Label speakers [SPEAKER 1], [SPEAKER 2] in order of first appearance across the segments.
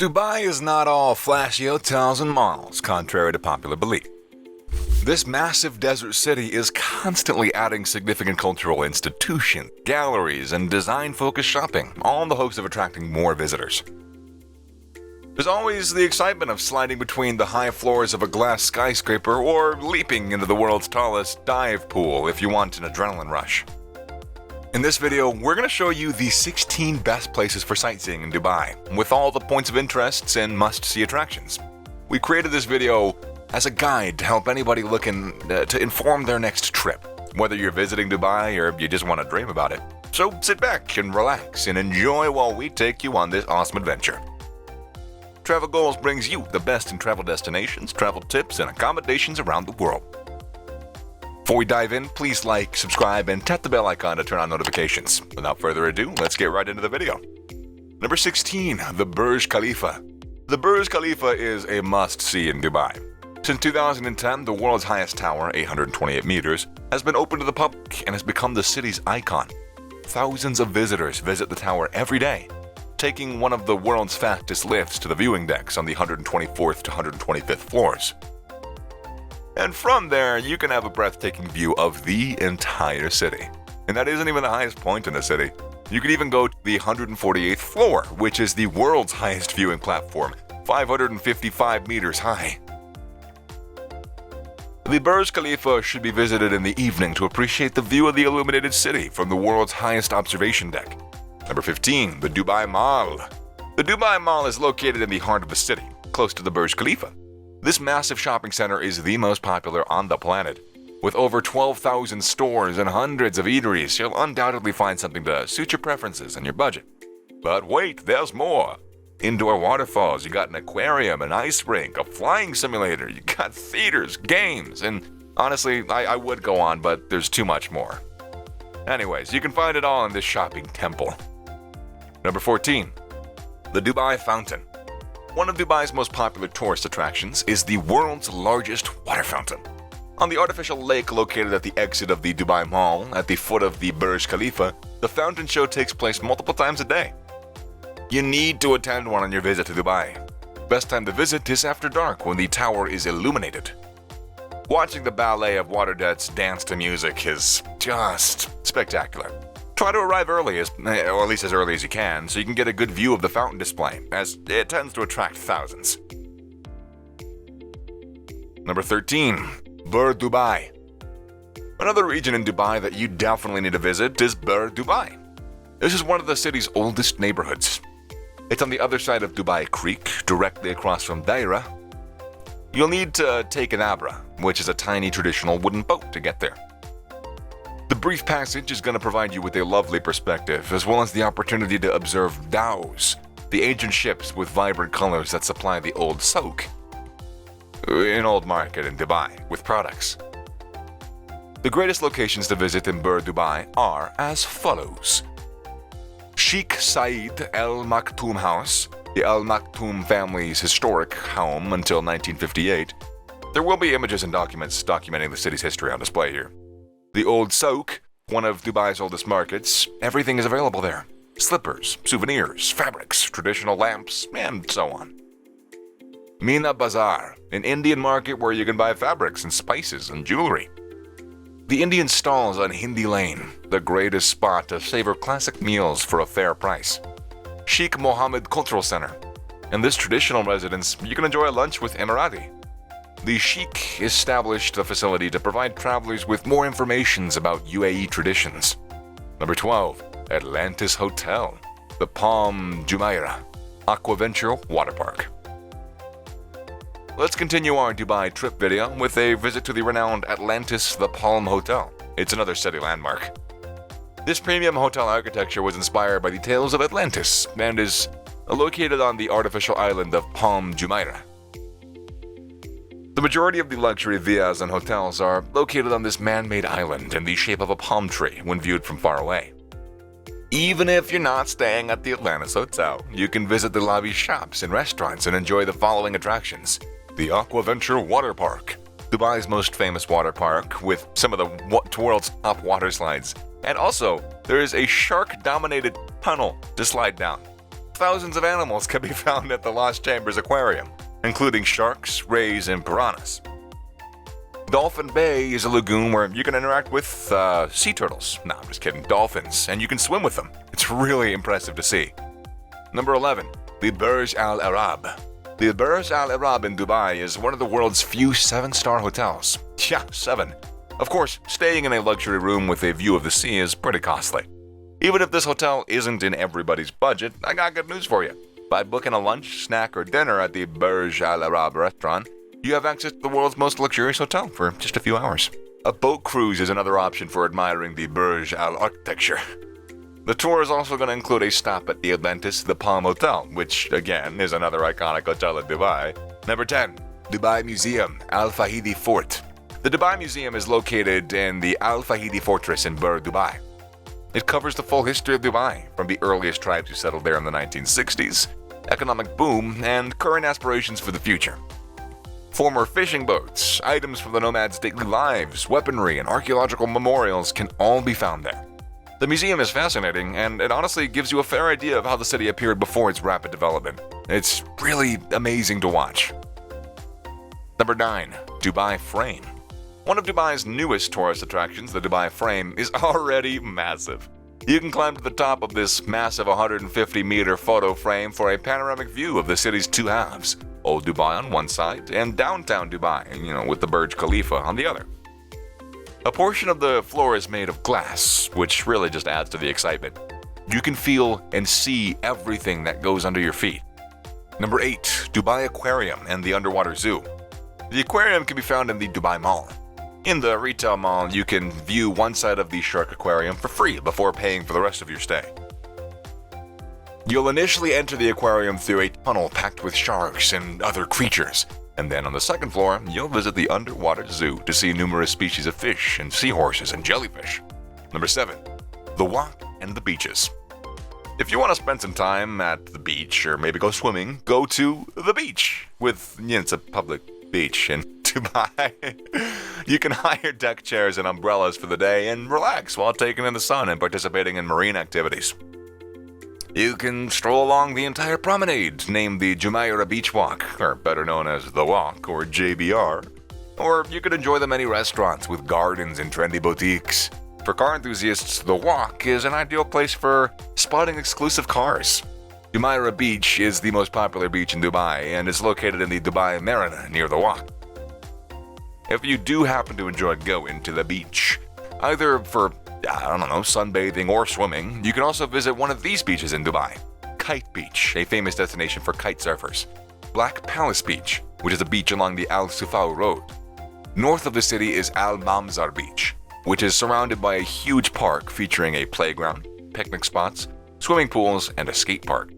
[SPEAKER 1] Dubai is not all flashy hotels and malls, contrary to popular belief. This massive desert city is constantly adding significant cultural institutions, galleries, and design-focused shopping, all in the hopes of attracting more visitors. There's always the excitement of sliding between the high floors of a glass skyscraper or leaping into the world's tallest dive pool if you want an adrenaline rush. In this video, we're going to show you the 16 best places for sightseeing in Dubai, with all the points of interest and must-see attractions. We created this video as a guide to help anybody looking to inform their next trip, whether you're visiting Dubai or you just want to dream about it. So sit back and relax and enjoy while we take you on this awesome adventure. TravelGoals brings you the best in travel destinations, travel tips, and accommodations around the world. Before we dive in, please like, subscribe, and tap the bell icon to turn on notifications. Without further ado, let's get right into the video. Number 16, the Burj Khalifa. The Burj Khalifa is a must-see in Dubai. Since 2010, the world's highest tower, 828 meters, has been open to the public and has become the city's icon. Thousands of visitors visit the tower every day, taking one of the world's fastest lifts to the viewing decks on the 124th to 125th floors. And from there, you can have a breathtaking view of the entire city. And that isn't even the highest point in the city. You could even go to the 148th floor, which is the world's highest viewing platform, 555 meters high. The Burj Khalifa should be visited in the evening to appreciate the view of the illuminated city from the world's highest observation deck. Number 15, the Dubai Mall. The Dubai Mall is located in the heart of the city, close to the Burj Khalifa. This massive shopping center is the most popular on the planet. With over 12,000 stores and hundreds of eateries, you'll undoubtedly find something to suit your preferences and your budget. But wait, there's more. Indoor waterfalls, you got an aquarium, an ice rink, a flying simulator, you got theaters, games, and honestly, I would go on, but there's too much more. Anyways, you can find it all in this shopping temple. Number 14, the Dubai Fountain. One of Dubai's most popular tourist attractions is the world's largest water fountain. On the artificial lake located at the exit of the Dubai Mall at the foot of the Burj Khalifa, the fountain show takes place multiple times a day. You need to attend one on your visit to Dubai. Best time to visit is after dark when the tower is illuminated. Watching the ballet of water jets dance to music is just spectacular. Try to arrive early, or at least as early as you can, so you can get a good view of the fountain display, as it tends to attract thousands. Number 13, Burj Dubai. Another region in Dubai that you definitely need to visit is Burj Dubai. This is one of the city's oldest neighborhoods. It's on the other side of Dubai Creek, directly across from JUMEIRAH. You'll need to take an abra, which is a tiny traditional wooden boat to get there. The brief passage is going to provide you with a lovely perspective, as well as the opportunity to observe dhows, the ancient ships with vibrant colors that supply the old souk, an old market in Dubai, with products. The greatest locations to visit in Burj Dubai are as follows. Sheikh Said Al Maktoum House, the Al Maktoum family's historic home until 1958. There will be images and documents documenting the city's history on display here. The Old Souk, one of Dubai's oldest markets, everything is available there. Slippers, souvenirs, fabrics, traditional lamps, and so on. Mina Bazaar, an Indian market where you can buy fabrics and spices and jewelry. The Indian stalls on Hindi Lane, the greatest spot to savor classic meals for a fair price. Sheikh Mohammed Cultural Center. In this traditional residence, you can enjoy a lunch with Emirati. The Sheikh established the facility to provide travelers with more information about UAE traditions. Number 12, Atlantis Hotel, the Palm JUMEIRAH, AQUAVENTURE Water Park. Let's continue our Dubai trip video with a visit to the renowned Atlantis the Palm Hotel. It's another city landmark. This premium hotel architecture was inspired by the tales of Atlantis and is located on the artificial island of Palm JUMEIRAH. The majority of the luxury villas and hotels are located on this man-made island in the shape of a palm tree when viewed from far away. Even if you're not staying at the Atlantis Hotel, you can visit the lobby shops and restaurants and enjoy the following attractions. The AQUAVENTURE Water Park, Dubai's most famous water park with some of the world's top water slides. And also, there is a shark-dominated tunnel to slide down. thousands of animals can be found at the Lost Chambers Aquarium, including sharks, rays, and piranhas. Dolphin Bay is a lagoon where you can interact with sea turtles. No, I'm just kidding, dolphins, and you can swim with them. It's really impressive to see. Number 11, the Burj Al Arab. The Burj Al Arab in Dubai is one of the world's few 7-star hotels. Yeah, 7. Of course, staying in a luxury room with a view of the sea is pretty costly. Even if this hotel isn't in everybody's budget, I got good news for you. By booking a lunch, snack, or dinner at the Burj Al Arab restaurant, you have access to the world's most luxurious hotel for just a few hours. A boat cruise is another option for admiring the Burj Al architecture. The tour is also going to include a stop at the Atlantis, the Palm Hotel, which, again, is another iconic hotel in Dubai. Number 10, Dubai Museum, Al Fahidi Fort. The Dubai Museum is located in the Al Fahidi Fortress in Burj, Dubai. It covers the full history of Dubai, from the earliest tribes who settled there in the 1960s, economic boom, and current aspirations for the future. Former fishing boats, items from the nomads' daily lives, weaponry, and archaeological memorials can all be found there. The museum is fascinating, and it honestly gives you a fair idea of how the city appeared before its rapid development. It's really amazing to watch. Number 9, Dubai Frame. One of Dubai's newest tourist attractions, the Dubai Frame, is already massive. You can climb to the top of this massive 150-meter photo frame for a panoramic view of the city's two halves. Old Dubai on one side, and downtown Dubai, with the Burj Khalifa on the other. A portion of the floor is made of glass, which really just adds to the excitement. You can feel and see everything that goes under your feet. Number 8, Dubai Aquarium and the Underwater Zoo. The aquarium can be found in the Dubai Mall. In the retail mall, you can view one side of the shark aquarium for free before paying for the rest of your stay. You'll initially enter the aquarium through a tunnel packed with sharks and other creatures, and then on the second floor, you'll visit the underwater zoo to see numerous species of fish and seahorses and jellyfish. Number 7, the walk and the beaches. If you want to spend some time at the beach or maybe go swimming, go to the beach. It's a public beach in Dubai. You can hire deck chairs and umbrellas for the day and relax while taking in the sun and participating in marine activities. You can stroll along the entire promenade, named the JUMEIRAH Beach Walk, or better known as The Walk, or JBR. Or you could enjoy the many restaurants with gardens and trendy boutiques. For car enthusiasts, The Walk is an ideal place for spotting exclusive cars. JUMEIRAH Beach is the most popular beach in Dubai and is located in the Dubai Marina near The Walk. If you do happen to enjoy going to the beach, either for sunbathing or swimming, you can also visit one of these beaches in Dubai. Kite Beach, a famous destination for kite surfers. Black Palace Beach, which is a beach along the Al Sufau Road. North of the city is Al Mamzar Beach, which is surrounded by a huge park featuring a playground, picnic spots, swimming pools, and a skate park.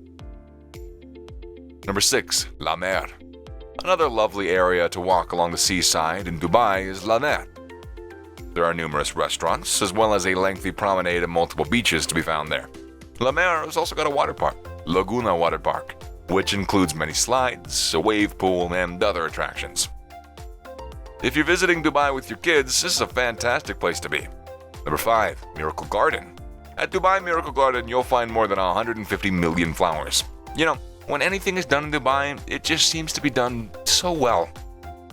[SPEAKER 1] Number 6, La Mer. Another lovely area to walk along the seaside in Dubai is La Mer. There are numerous restaurants, as well as a lengthy promenade and multiple beaches to be found there. La Mer has also got a water park, Laguna Water Park, which includes many slides, a wave pool, and other attractions. If you're visiting Dubai with your kids, this is a fantastic place to be. Number 5, Miracle Garden. At Dubai Miracle Garden, you'll find more than 150 million flowers. When anything is done in Dubai, it just seems to be done so well.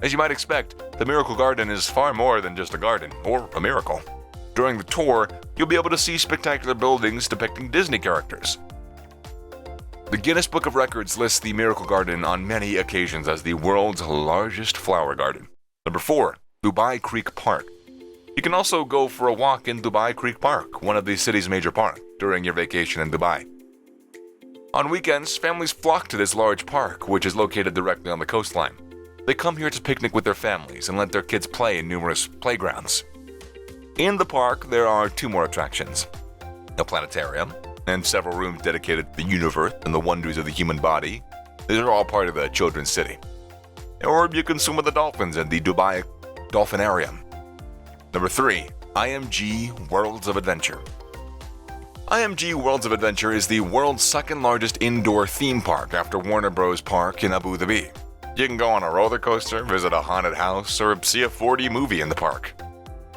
[SPEAKER 1] As you might expect, the Miracle Garden is far more than just a garden, or a miracle. During the tour, you'll be able to see spectacular buildings depicting Disney characters. The Guinness Book of Records lists the Miracle Garden on many occasions as the world's largest flower garden. Number 4, Dubai Creek Park. You can also go for a walk in Dubai Creek Park, one of the city's major parks, during your vacation in Dubai. On weekends, families flock to this large park, which is located directly on the coastline. They come here to picnic with their families and let their kids play in numerous playgrounds. In the park, there are 2 more attractions: a planetarium and several rooms dedicated to the universe and the wonders of the human body. These are all part of the children's city. Or you can swim with the dolphins in the Dubai Dolphinarium. Number 3, IMG Worlds of Adventure. IMG Worlds of Adventure is the world's second largest indoor theme park after Warner Bros. Park in Abu Dhabi. You can go on a roller coaster, visit a haunted house, or see a 4D movie in the park.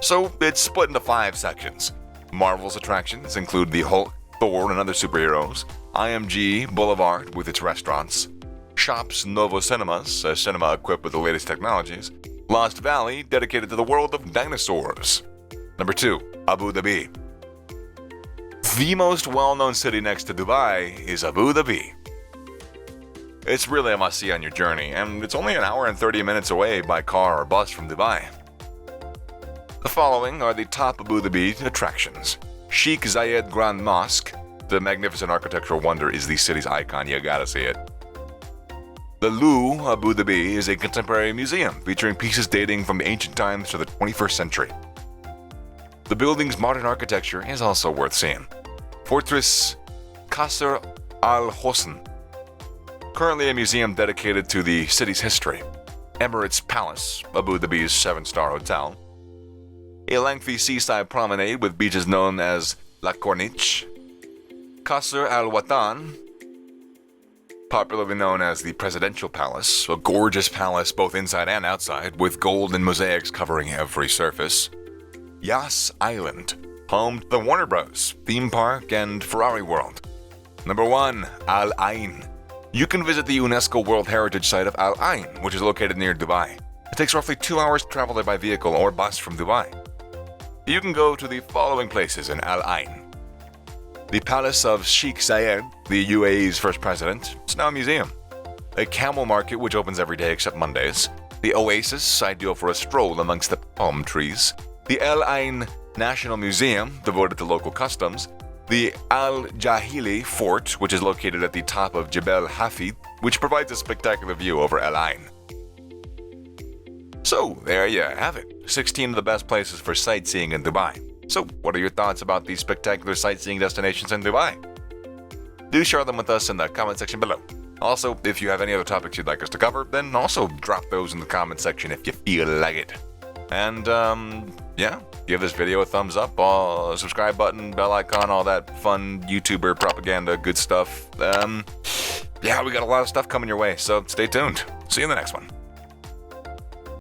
[SPEAKER 1] So it's split into 5 sections. Marvel's attractions include the Hulk, Thor and other superheroes, IMG Boulevard with its restaurants, Shops Novo Cinemas, a cinema equipped with the latest technologies, Lost Valley, dedicated to the world of dinosaurs. Number 2, Abu Dhabi. The most well-known city next to Dubai is Abu Dhabi. It's really a must-see on your journey, and it's only an hour and 30 minutes away by car or bus from Dubai. The following are the top Abu Dhabi attractions. Sheikh Zayed Grand Mosque. The magnificent architectural wonder is the city's icon, you gotta see it. The Lou Abu Dhabi is a contemporary museum featuring pieces dating from ancient times to the 21st century. The building's modern architecture is also worth seeing. Fortress Qasr Al Hosn, currently a museum dedicated to the city's history. Emirates Palace, Abu Dhabi's 7-star hotel. A lengthy seaside promenade with beaches known as La Corniche. Qasr Al Watan, popularly known as the Presidential Palace, a gorgeous palace both inside and outside, with gold and mosaics covering every surface. Yas Island, home to the Warner Bros. Theme Park and Ferrari World. Number 1, Al Ain. You can visit the UNESCO World Heritage Site of Al Ain, which is located near Dubai. It takes roughly 2 hours to travel there by vehicle or bus from Dubai. You can go to the following places in Al Ain. The Palace of Sheikh Zayed, the UAE's first president, is now a museum. A camel market which opens every day except Mondays. The Oasis, ideal for a stroll amongst the palm trees. The Al Ain National Museum, devoted to local customs. The Al Jahili Fort, which is located at the top of Jebel Hafid, which provides a spectacular view over Al Ain. So, there you have it. 16 of the best places for sightseeing in Dubai. So, what are your thoughts about these spectacular sightseeing destinations in Dubai? Do share them with us in the comment section below. Also, if you have any other topics you'd like us to cover, then also drop those in the comment section if you feel like it. And, yeah, give this video a thumbs up, subscribe button, bell icon, all that fun YouTuber propaganda, good stuff. Yeah, we got a lot of stuff coming your way, so stay tuned. See you in the next one.